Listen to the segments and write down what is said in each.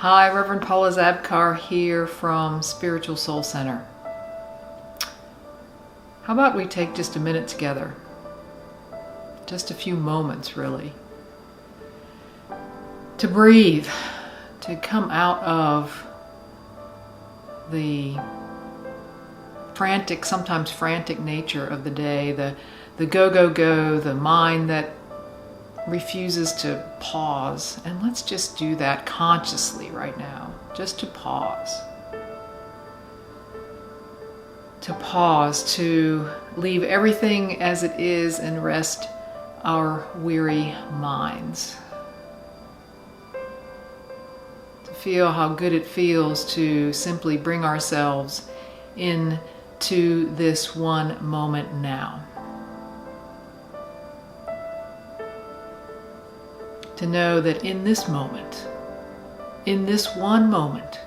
Hi, Reverend Paula Zabkar here from Spiritual Soul Center. How about we take just a minute together? Just a few moments, really. To breathe, to come out of the sometimes frantic nature of the day, the go, go, go, the mind that refuses to pause. And let's just do that consciously right now, just to pause. To pause, to leave everything as it is and rest our weary minds. To feel how good it feels to simply bring ourselves into this one moment now. To know that in this moment, in this one moment,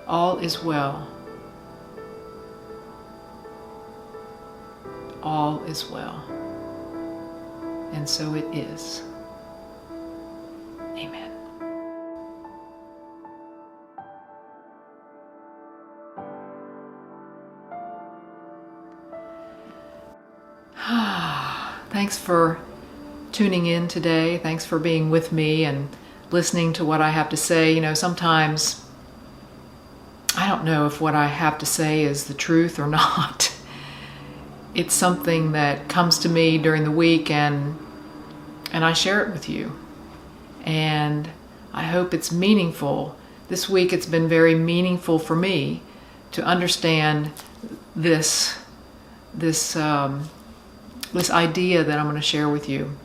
all is well. All is well. And so it is. Amen. Thanks for tuning in today. Thanks for being with me and listening to what I have to say. You know, sometimes I don't know if what I have to say is the truth or not. It's something that comes to me during the week and I share it with you. And I hope it's meaningful. This week it's been very meaningful for me to understand this idea that I'm going to share with you.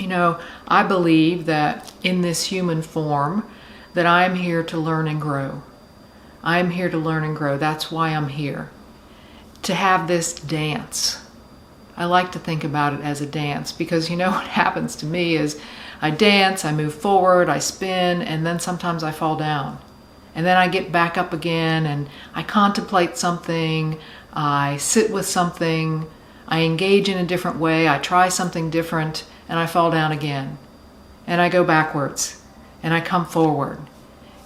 You know, I believe that in this human form that I am here to learn and grow. I am here to learn and grow. That's why I'm here. To have this dance. I like to think about it as a dance because you know what happens to me is I dance, I move forward, I spin, and then sometimes I fall down. And then I get back up again and I contemplate something, I sit with something, I engage in a different way, I try something different, and I fall down again. And I go backwards and I come forward.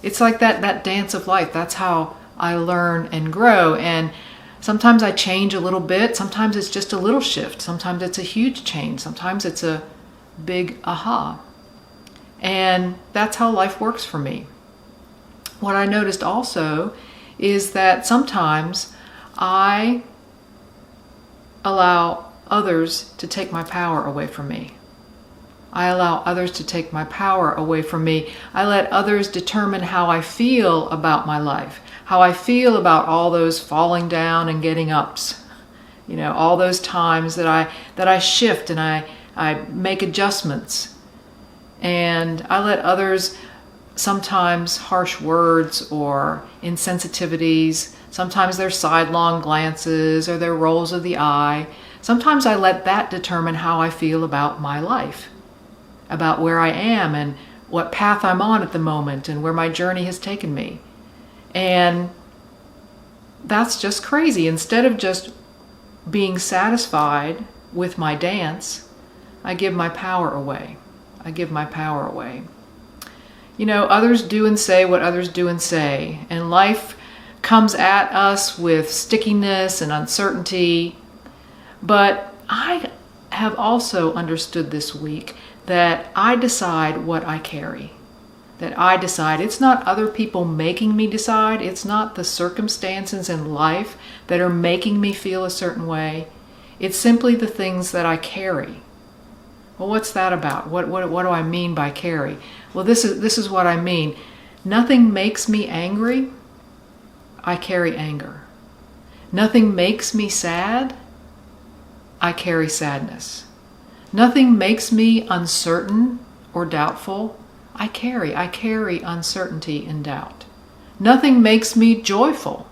It's like that dance of life. That's how I learn and grow. And sometimes I change a little bit. Sometimes it's just a little shift. Sometimes it's a huge change. Sometimes it's a big aha. And that's how life works for me. What I noticed also is that sometimes I allow others to take my power away from me. I allow others to take my power away from me. I let others determine how I feel about my life, how I feel about all those falling down and getting ups. You know, all those times that I shift and I make adjustments. And I let others, sometimes harsh words or insensitivities, sometimes their sidelong glances or their rolls of the eye. Sometimes I let that determine how I feel about my life, about where I am and what path I'm on at the moment and where my journey has taken me. And that's just crazy. Instead of just being satisfied with my dance, I give my power away. I give my power away. You know, others do and say what others do and say, and life comes at us with stickiness and uncertainty. But I have also understood this week that I decide what I carry. That I decide. It's not other people making me decide. It's not the circumstances in life that are making me feel a certain way. It's simply the things that I carry. Well, what's that about? What do I mean by carry? Well, this is what I mean. Nothing makes me angry. I carry anger. Nothing makes me sad. I carry sadness. Nothing makes me uncertain or doubtful. I carry uncertainty and doubt. Nothing makes me joyful.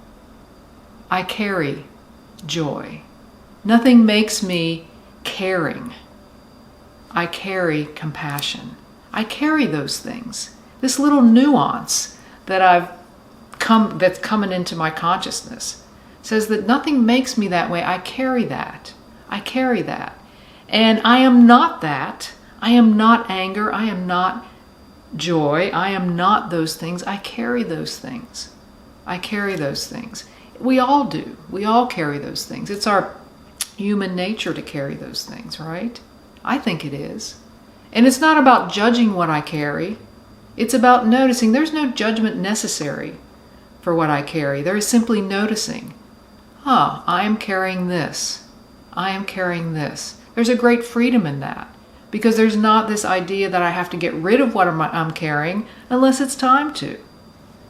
I carry joy. Nothing makes me caring. I carry compassion. I carry those things. This little nuance that's coming into my consciousness says that nothing makes me that way. I carry that. I carry that. And I am not that. I am not anger. I am not joy. I am not those things. I carry those things. I carry those things. We all do. We all carry those things. It's our human nature to carry those things, right? I think it is. And it's not about judging what I carry. It's about noticing. There's no judgment necessary for what I carry. There is simply noticing. I am carrying this. I am carrying this. There's a great freedom in that, because there's not this idea that I have to get rid of what I'm carrying unless it's time to.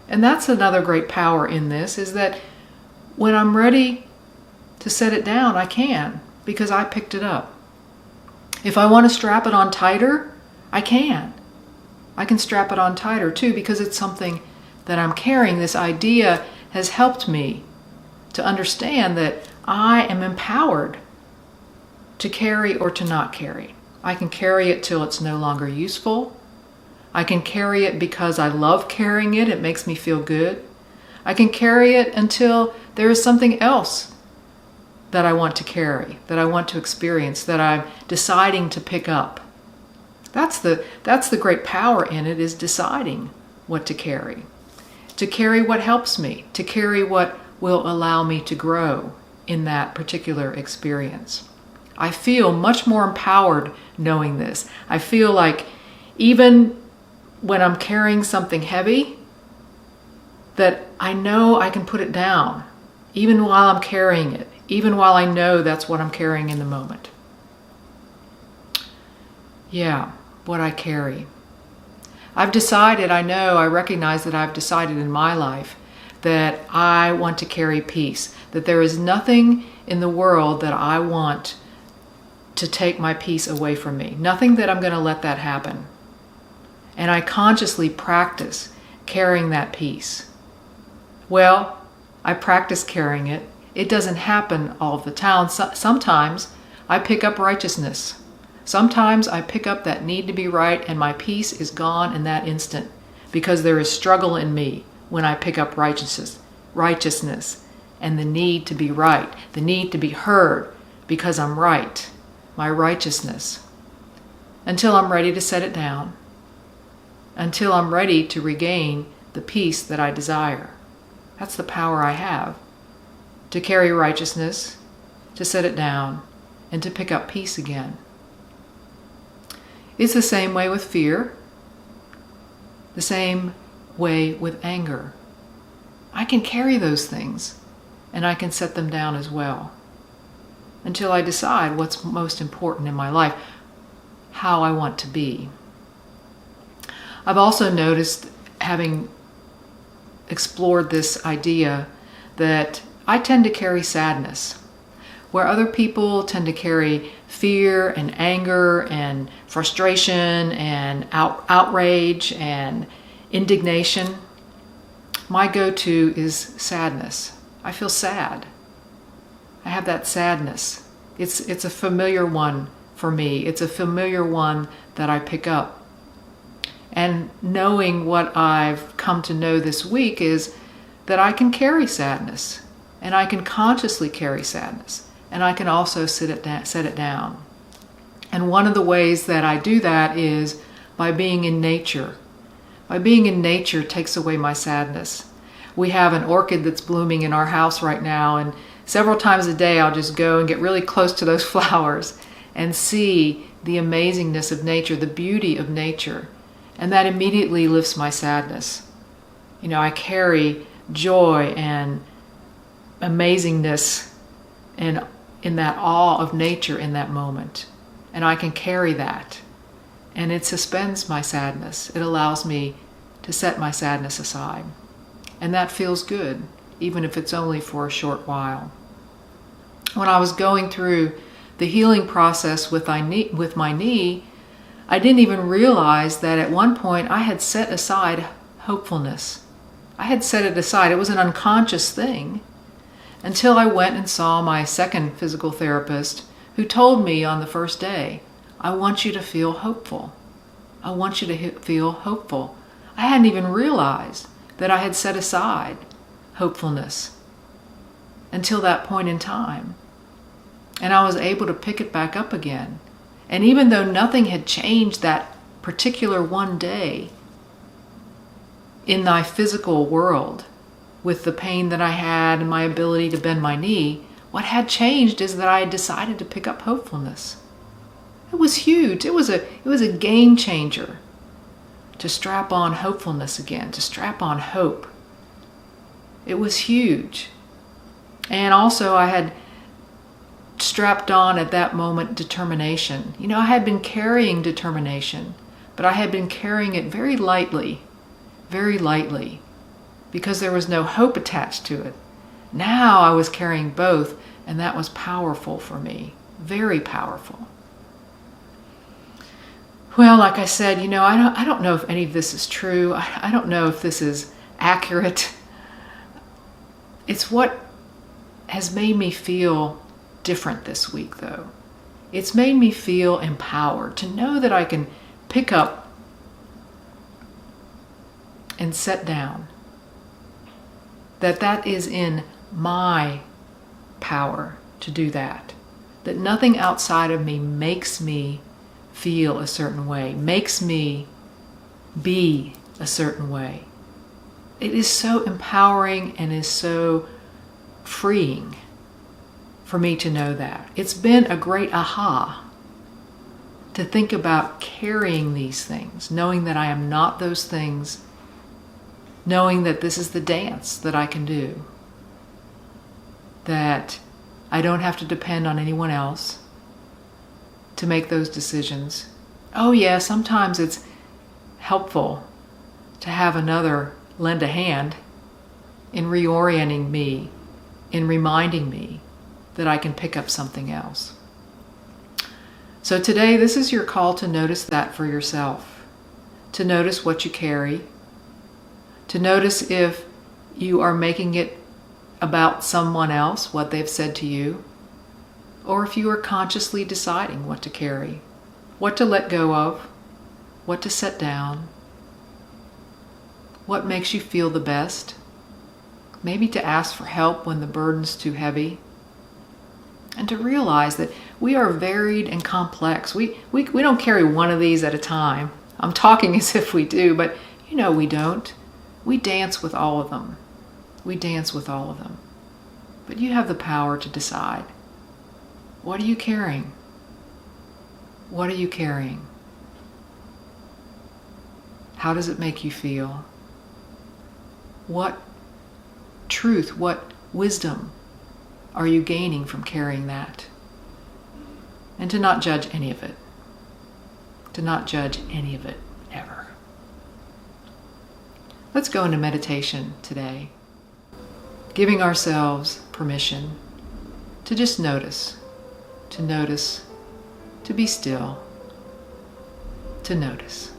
And that's another great power in this, is that when I'm ready to set it down, I can, because I picked it up. If I want to strap it on tighter, I can. I can strap it on tighter too, because it's something that I'm carrying. This idea has helped me to understand that I am empowered to carry or to not carry. I can carry it till it's no longer useful. I can carry it because I love carrying it. It makes me feel good. I can carry it until there is something else that I want to carry, that I want to experience, that I'm deciding to pick up. That's the great power in it, is deciding what to carry. To carry what helps me, to carry what will allow me to grow in that particular experience. I feel much more empowered knowing this. I feel like even when I'm carrying something heavy, that I know I can put it down, even while I'm carrying it, even while I know that's what I'm carrying in the moment. Yeah, what I carry. I've decided, I recognize that I've decided in my life that I want to carry peace, that there is nothing in the world that I want to take my peace away from me, nothing that I'm going to let that happen. And I consciously practice carrying that peace. Well, I practice carrying it. It doesn't happen all the time. Sometimes I pick up righteousness. Sometimes I pick up that need to be right, and my peace is gone in that instant, because there is struggle in me when I pick up righteousness, and the need to be right, the need to be heard because I'm right, my righteousness, until I'm ready to set it down, until I'm ready to regain the peace that I desire. That's the power I have, to carry righteousness, to set it down, and to pick up peace again. It's the same way with fear, the same way with anger. I can carry those things, and I can set them down as well, until I decide what's most important in my life, how I want to be. I've also noticed, having explored this idea, that I tend to carry sadness, where other people tend to carry fear and anger and frustration and outrage and indignation. My go-to is sadness. I feel sad. I have that sadness. It's a familiar one for me. It's a familiar one that I pick up. And knowing what I've come to know this week is that I can carry sadness, and I can consciously carry sadness, and I can also set it down. And one of the ways that I do that is by being in nature. By being in nature takes away my sadness. We have an orchid that's blooming in our house right now, and several times a day I'll just go and get really close to those flowers and see the amazingness of nature, the beauty of nature. And that immediately lifts my sadness. I carry joy and amazingness and in that awe of nature in that moment. And I can carry that. And it suspends my sadness. It allows me to set my sadness aside. And that feels good, even if it's only for a short while. When I was going through the healing process with my knee, I didn't even realize that at one point I had set aside hopefulness. I had set it aside. It was an unconscious thing until I went and saw my second physical therapist, who told me on the first day, I want you to feel hopeful. I want you to feel hopeful. I hadn't even realized that I had set aside hopefulness until that point in time. And I was able to pick it back up again. And even though nothing had changed that particular one day, in thy physical world with the pain that I had and my ability to bend my knee, what had changed is that I had decided to pick up hopefulness. It was huge. It was a game changer to strap on hopefulness again, to strap on hope. It was huge. And also I had strapped on at that moment determination. You know, I had been carrying determination, but I had been carrying it very lightly, because there was no hope attached to it. Now I was carrying both, and that was powerful for me, very powerful. Well, like I said, you know, I don't know if any of this is true. I don't know if this is accurate. It's what has made me feel different this week, though. It's made me feel empowered to know that I can pick up and set down. That is in my power to do that. That nothing outside of me makes me feel a certain way, makes me be a certain way. It is so empowering and is so freeing for me to know that. It's been a great aha to think about carrying these things, knowing that I am not those things, knowing that this is the dance that I can do, that I don't have to depend on anyone else to make those decisions. Oh yeah, sometimes it's helpful to have another lend a hand in reorienting me, in reminding me that I can pick up something else. So today, this is your call to notice that for yourself, to notice what you carry, to notice if you are making it about someone else, what they've said to you, or if you are consciously deciding what to carry, what to let go of, what to set down, what makes you feel the best, maybe to ask for help when the burden's too heavy, and to realize that we are varied and complex. We don't carry one of these at a time. I'm talking as if we do, but you know we don't. We dance with all of them. We dance with all of them. But you have the power to decide. What are you carrying? What are you carrying? How does it make you feel? What truth, what wisdom are you gaining from carrying that? And to not judge any of it. To not judge any of it, ever. Let's go into meditation today, giving ourselves permission to just notice, to be still, to notice.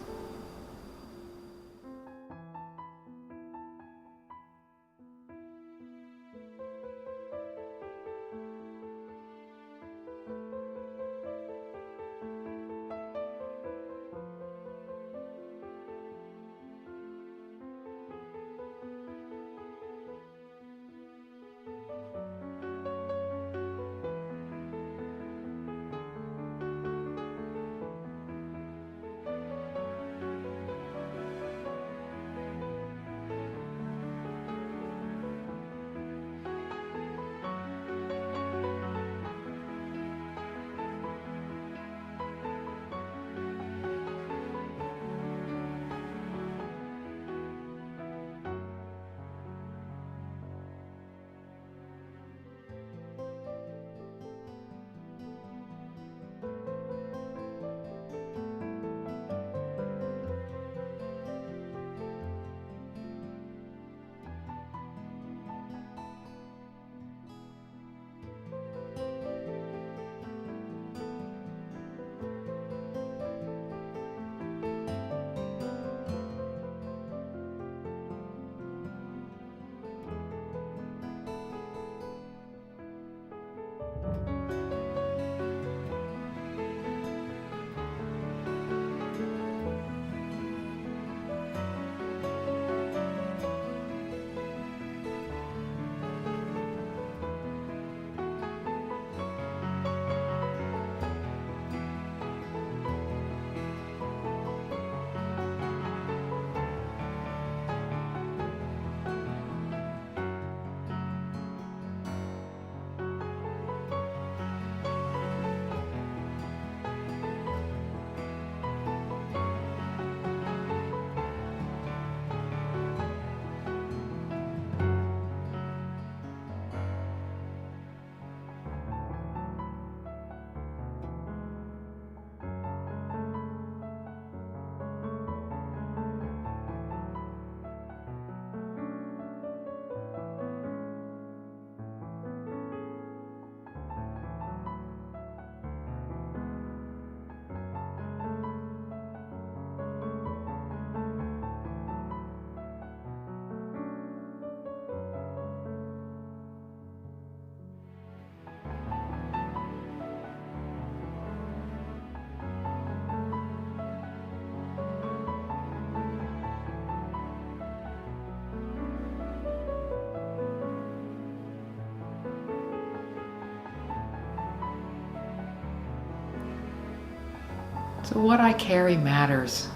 So what I carry matters.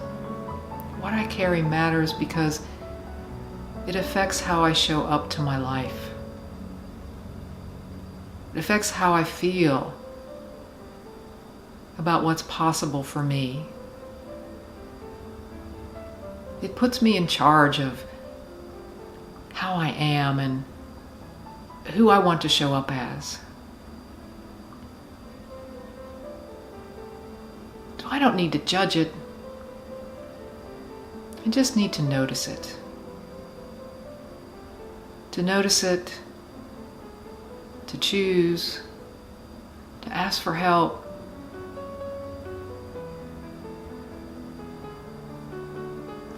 What I carry matters because it affects how I show up to my life. It affects how I feel about what's possible for me. It puts me in charge of how I am and who I want to show up as. So I don't need to judge it. I just need to notice it. To notice it, to choose, to ask for help.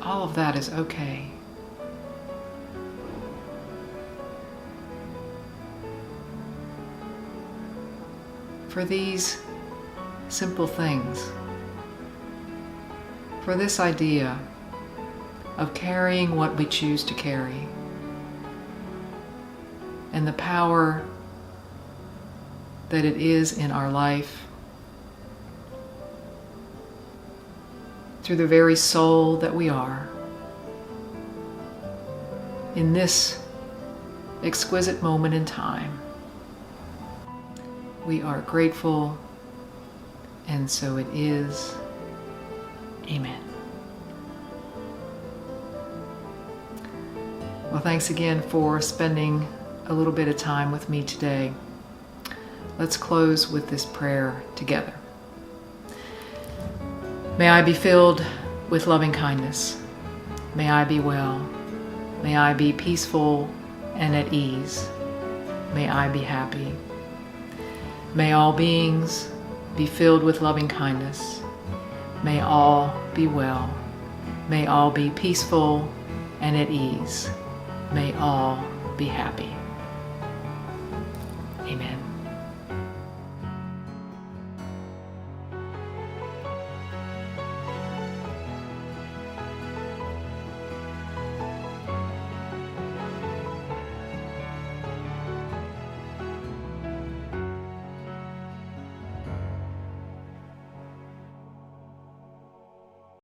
All of that is okay. For these simple things, for this idea of carrying what we choose to carry, and the power that it is in our life, through the very soul that we are, in this exquisite moment in time. We are grateful, and so it is. Amen. Well, thanks again for spending a little bit of time with me today. Let's close with this prayer together. May I be filled with loving kindness. May I be well. May I be peaceful and at ease. May I be happy. May all beings be filled with loving kindness. May all be well. May all be peaceful and at ease. May all be happy.